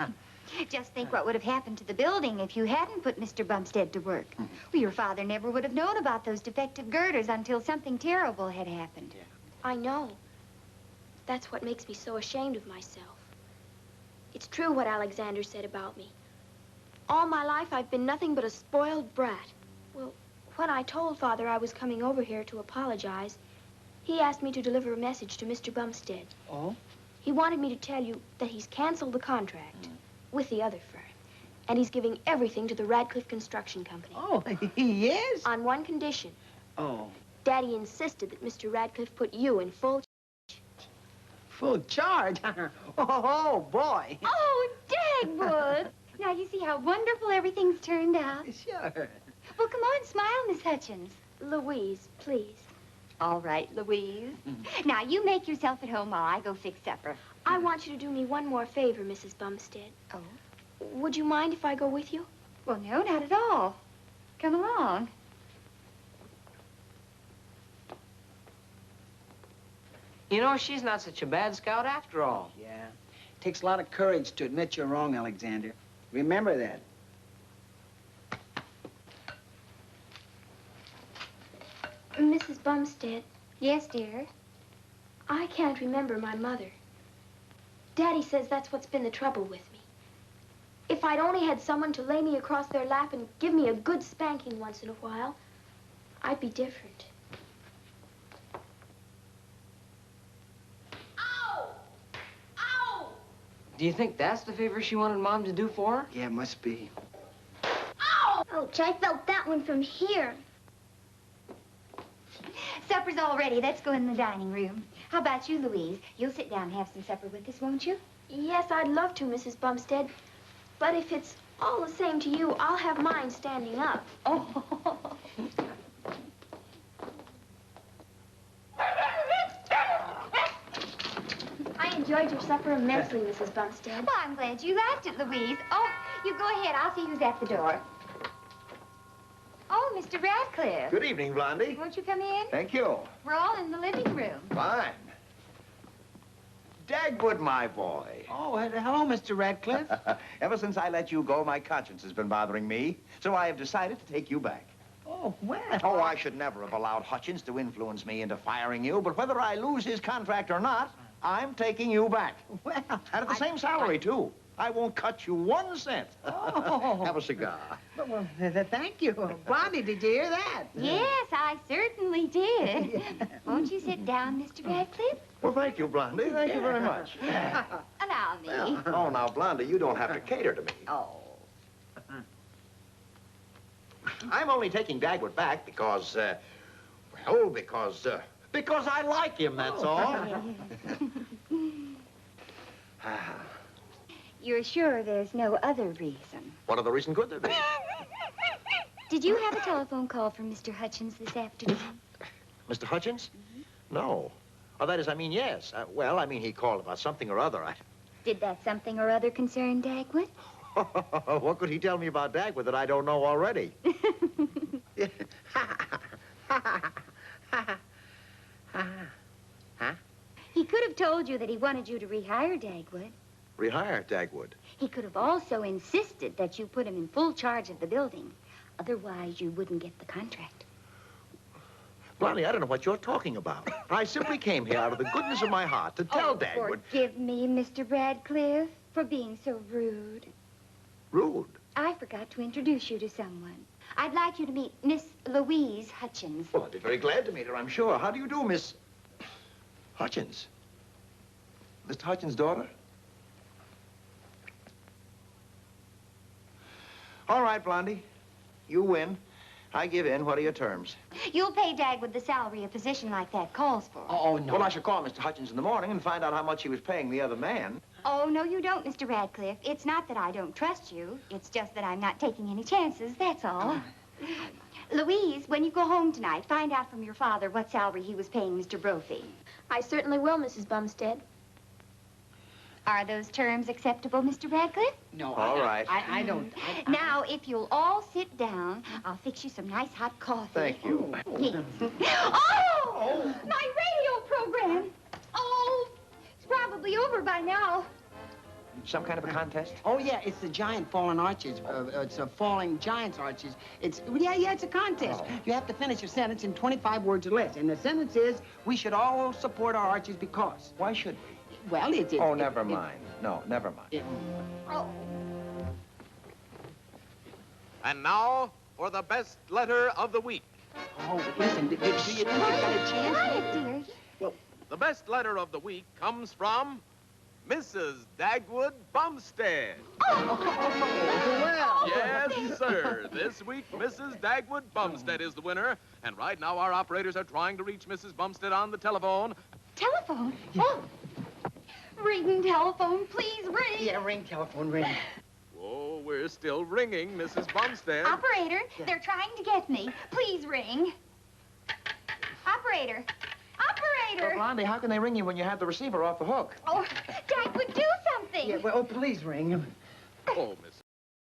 Just think what would have happened to the building if you hadn't put Mr. Bumstead to work. Well, your father never would have known about those defective girders until something terrible had happened. Yeah. I know. That's what makes me so ashamed of myself. It's true what Alexander said about me. All my life, I've been nothing but a spoiled brat. Well, when I told Father I was coming over here to apologize, he asked me to deliver a message to Mr. Bumstead. Oh? He wanted me to tell you that he's canceled the contract with the other firm, and he's giving everything to the Radcliffe Construction Company. Oh, he is? On one condition. Oh. Daddy insisted that Mr. Radcliffe put you in full Full charge? Oh, boy. Oh, Dagwood! Now, you see how wonderful everything's turned out? Sure. Well, come on, smile, Miss Hutchins. Louise, please. All right, Louise. Now, you make yourself at home while I go fix supper. I want you to do me one more favor, Mrs. Bumstead. Oh? Would you mind if I go with you? Well, no, not at all. Come along. You know, she's not such a bad scout after all. Yeah. Takes a lot of courage to admit you're wrong, Alexander. Remember that. Mrs. Bumstead. Yes, dear? I can't remember my mother. Daddy says that's what's been the trouble with me. If I'd only had someone to lay me across their lap and give me a good spanking once in a while, I'd be different. Ow! Ow! Do you think that's the favor she wanted Mom to do for her? Yeah, must be. Ow! Ouch, I felt that one from here. Supper's all ready. Let's go in the dining room. How about you, Louise? You'll sit down and have some supper with us, won't you? Yes, I'd love to, Mrs. Bumstead. But if it's all the same to you, I'll have mine standing up. Oh. I enjoyed your supper immensely, Mrs. Bumstead. Well, I'm glad you liked it, Louise. Oh, you go ahead. I'll see who's at the door. Oh, Mr. Radcliffe. Good evening, Blondie. Won't you come in? Thank you. We're all in the living room. Fine. Dagwood, my boy. Oh, hello, Mr. Radcliffe. Ever since I let you go, my conscience has been bothering me, so I have decided to take you back. Oh, well. Oh, I should never have allowed Hutchins to influence me into firing you, but whether I lose his contract or not, I'm taking you back. Well, And at the same salary, too. I won't cut you 1 cent. Oh. Have a cigar. Well, thank you. Blondie, did you hear that? Yes, I certainly did. Won't you sit down, Mr. Radcliffe? Well, thank you, Blondie. Thank you very much. Allow me. Oh, now, Blondie, you don't have to cater to me. Oh. I'm only taking Dagwood back because I like him, that's all. You're sure there's no other reason? What other reason could there be? Did you have a telephone call from Mr. Hutchins this afternoon? Mr. Hutchins? No. Oh, that is, I mean, yes. Well, I mean, he called about something or other. Did that something or other concern Dagwood? What could he tell me about Dagwood that I don't know already? He could have told you that he wanted you to rehire Dagwood. Rehire Dagwood. He could have also insisted that you put him in full charge of the building. Otherwise, you wouldn't get the contract. Blondie, I don't know what you're talking about. I simply came here out of the goodness of my heart to tell Dagwood. Forgive me, Mr. Radcliffe, for being so rude. Rude? I forgot to introduce you to someone. I'd like you to meet Miss Louise Hutchins. Well, I'd be very glad to meet her, I'm sure. How do you do, Miss Hutchins? Mr. Hutchins' daughter? All right, Blondie. You win. I give in. What are your terms? You'll pay Dagwood the salary a position like that calls for. Oh, no. Well, I should call Mr. Hutchins in the morning and find out how much he was paying the other man. Oh, no, you don't, Mr. Radcliffe. It's not that I don't trust you. It's just that I'm not taking any chances, that's all. Louise, when you go home tonight, find out from your father what salary he was paying Mr. Brophy. I certainly will, Mrs. Bumstead. Are those terms acceptable, Mr. Radcliffe? No, All right. I don't. Now, if you'll all sit down, I'll fix you some nice hot coffee. Thank you. Yes. Oh! My radio program! Oh, it's probably over by now. Some kind of a contest? Oh, yeah, it's the giant fallen arches. It's a falling giant's arches. It's, yeah, it's a contest. Oh. You have to finish a sentence in 25 words or less. And the sentence is, we should all support our arches because. Why should we? Well, it's... Oh, never mind. No, never mind. Oh. And now for the best letter of the week. Oh, listen, do you think you've got a chance? Quiet, dear. Well, The best letter of the week comes from Mrs. Dagwood Bumstead. well. Yes, sir. This week, Mrs. Dagwood Bumstead is the winner. And right now, our operators are trying to reach Mrs. Bumstead on the telephone. Telephone? Oh. Ring telephone, please ring. Yeah, ring telephone, ring. Oh, we're still ringing, Mrs. Bumstead. Operator, they're trying to get me. Please ring. Operator. Operator. Well, Blondie, how can they ring you when you have the receiver off the hook? Oh, Dagwood, do something. Yeah, well, please ring. Oh, Miss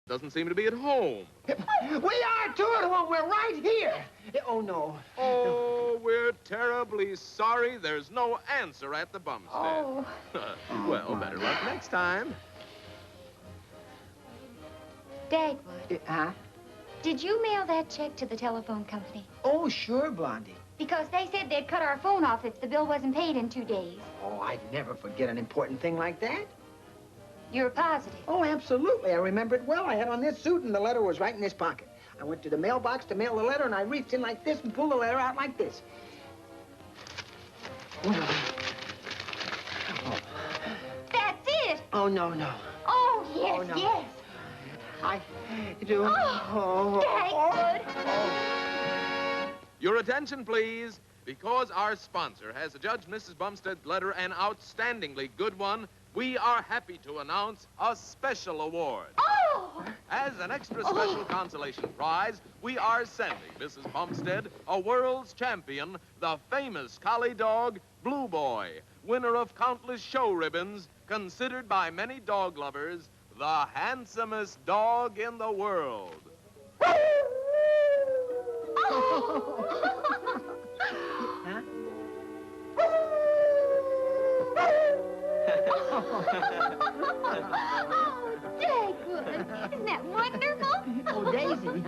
doesn't seem to be at home. We are, too, at home. We're right here. Oh, no. Oh, we're terribly sorry. There's no answer at the Bumstead. Oh. Well, better luck next time. Dagwood, Huh? did you mail that check to the telephone company? Oh, sure, Blondie. Because they said they'd cut our phone off if the bill wasn't paid in 2 days. Oh, I'd never forget an important thing like that. You're positive. Oh, absolutely. I remember it well. I had on this suit, and the letter was right in this pocket. I went to the mailbox to mail the letter, and I reached in like this and pulled the letter out like this. That's it. Oh, no, no. Oh, yes, Oh, no. yes. I do. Oh, Dagwood. Your attention, please, because our sponsor has adjudged Mrs. Bumstead's letter an outstandingly good one. We are happy to announce a special award. Oh! As an extra special consolation prize, we are sending Mrs. Bumstead a world's champion, the famous collie dog, Blue Boy, winner of countless show ribbons, considered by many dog lovers the handsomest dog in the world. Huh? Oh, Dagwood, isn't that wonderful? Oh, Daisy.